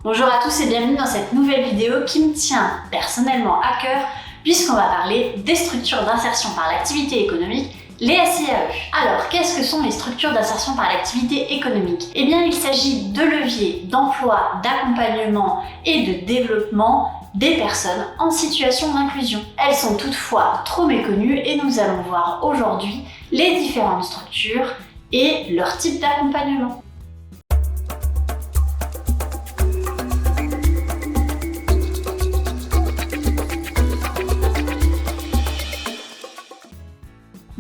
Bonjour à tous et bienvenue dans cette nouvelle vidéo qui me tient personnellement à cœur puisqu'on va parler des structures d'insertion par l'activité économique, les SIAE. Alors, qu'est-ce que sont les structures d'insertion par l'activité économique? Eh bien, il s'agit de leviers d'emploi, d'accompagnement et de développement des personnes en situation d'inclusion. Elles sont toutefois trop méconnues et nous allons voir aujourd'hui les différentes structures et leur type d'accompagnement.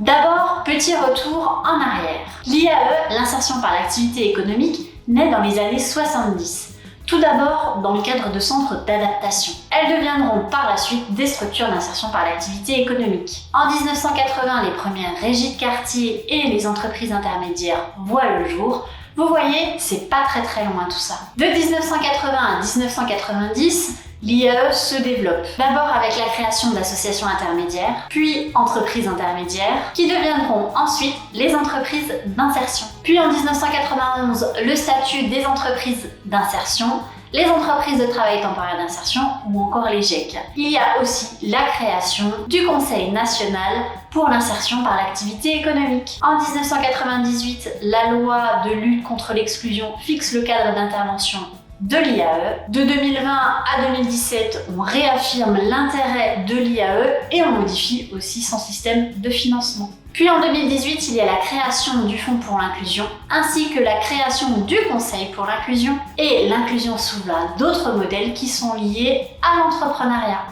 D'abord, petit retour en arrière. L'IAE, l'insertion par l'activité économique, naît dans les années 70. Tout d'abord dans le cadre de centres d'adaptation. Elles deviendront par la suite des structures d'insertion par l'activité économique. En 1980, les premières régies de quartier et les entreprises intermédiaires voient le jour. Vous voyez, c'est pas très loin tout ça. De 1980 à 1990, l'IAE se développe. D'abord avec la création d'associations intermédiaires, puis entreprises intermédiaires, qui deviendront ensuite les entreprises d'insertion. Puis en 1991, le statut des entreprises d'insertion, les entreprises de travail temporaire d'insertion ou encore les GEC. Il y a aussi la création du Conseil national pour l'insertion par l'activité économique. En 1998, la loi de lutte contre l'exclusion fixe le cadre d'intervention de l'IAE. De 2020 à 2017, on réaffirme l'intérêt de l'IAE et on modifie aussi son système de financement. Puis en 2018, il y a la création du Fonds pour l'inclusion, ainsi que la création du Conseil pour l'inclusion. Et l'inclusion s'ouvre à d'autres modèles qui sont liés à l'entrepreneuriat.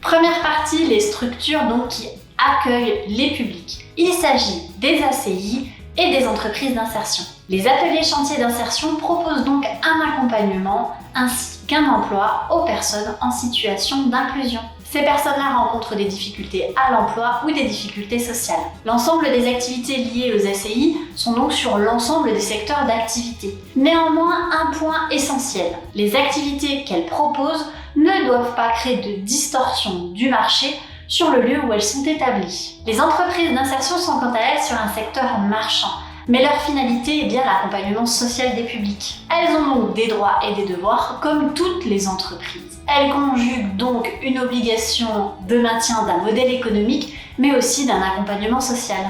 Première partie, les structures donc qui accueillent les publics. Il s'agit des ACI et des entreprises d'insertion. Les ateliers chantiers d'insertion proposent donc un accompagnement ainsi qu'un emploi aux personnes en situation d'inclusion. Ces personnes-là rencontrent des difficultés à l'emploi ou des difficultés sociales. L'ensemble des activités liées aux ACI sont donc sur l'ensemble des secteurs d'activité. Néanmoins, un point essentiel, les activités qu'elles proposent ne doivent pas créer de distorsion du marché sur le lieu où elles sont établies. Les entreprises d'insertion sont quant à elles sur un secteur marchand, mais leur finalité est bien l'accompagnement social des publics. Elles ont donc des droits et des devoirs comme toutes les entreprises. Elles conjuguent donc une obligation de maintien d'un modèle économique, mais aussi d'un accompagnement social.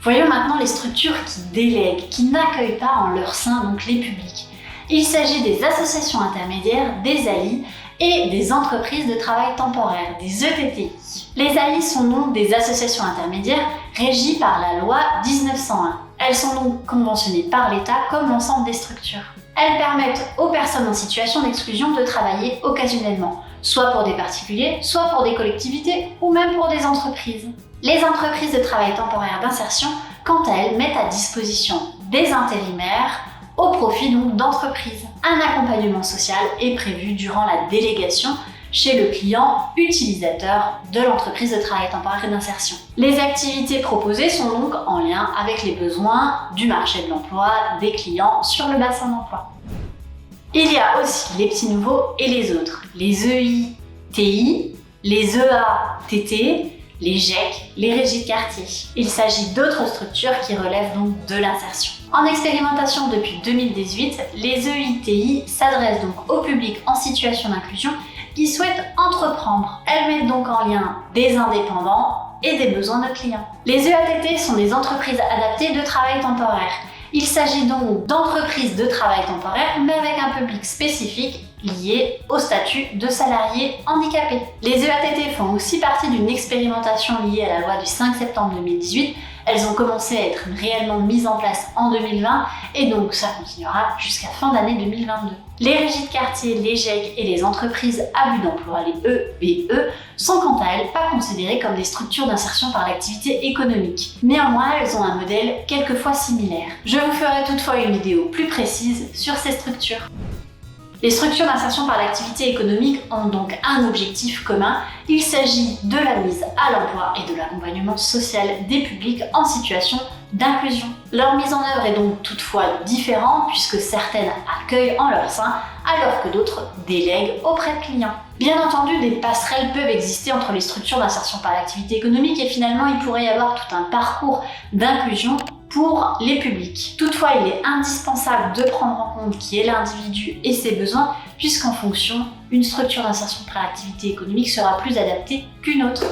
Voyons maintenant les structures qui délèguent, qui n'accueillent pas en leur sein donc les publics. Il s'agit des associations intermédiaires, des AI et des entreprises de travail temporaire, des ETTI. Les AI sont donc des associations intermédiaires régies par la loi 1901. Elles sont donc conventionnées par l'État comme l'ensemble des structures. Elles permettent aux personnes en situation d'exclusion de travailler occasionnellement, soit pour des particuliers, soit pour des collectivités ou même pour des entreprises. Les entreprises de travail temporaire d'insertion, quant à elles, mettent à disposition des intérimaires au profit donc d'entreprises. Un accompagnement social est prévu durant la délégation chez le client utilisateur de l'entreprise de travail temporaire et d'insertion. Les activités proposées sont donc en lien avec les besoins du marché de l'emploi, des clients sur le bassin d'emploi. Il y a aussi les petits nouveaux et les autres, les EITI, les EATT, les GEC, les régies de quartier. Il s'agit d'autres structures qui relèvent donc de l'insertion. En expérimentation depuis 2018, les EITI s'adressent donc au public en situation d'inclusion qui souhaitent entreprendre. Elles mettent donc en lien des indépendants et des besoins de clients. Les EATT sont des entreprises adaptées de travail temporaire. Il s'agit donc d'entreprises de travail temporaire, mais avec un public spécifique lié au statut de salarié handicapé. Les EATT font aussi partie d'une expérimentation liée à la loi du 5 septembre 2018. Elles ont commencé à être réellement mises en place en 2020 et donc ça continuera jusqu'à fin d'année 2022. Les régies de quartier, les GEC et les entreprises à but d'emploi, les EBE, sont quant à elles pas considérées comme des structures d'insertion par l'activité économique. Néanmoins, elles ont un modèle quelquefois similaire. Je vous ferai toutefois une vidéo plus précise sur ces structures. Les structures d'insertion par l'activité économique ont donc un objectif commun, il s'agit de la mise à l'emploi et de l'accompagnement social des publics en situation d'inclusion. Leur mise en œuvre est donc toutefois différente puisque certaines accueillent en leur sein alors que d'autres délèguent auprès de clients. Bien entendu, des passerelles peuvent exister entre les structures d'insertion par l'activité économique et finalement il pourrait y avoir tout un parcours d'inclusion pour les publics. Toutefois, il est indispensable de prendre en compte qui est l'individu et ses besoins, puisqu'en fonction, une structure d'insertion par l'activité économique sera plus adaptée qu'une autre.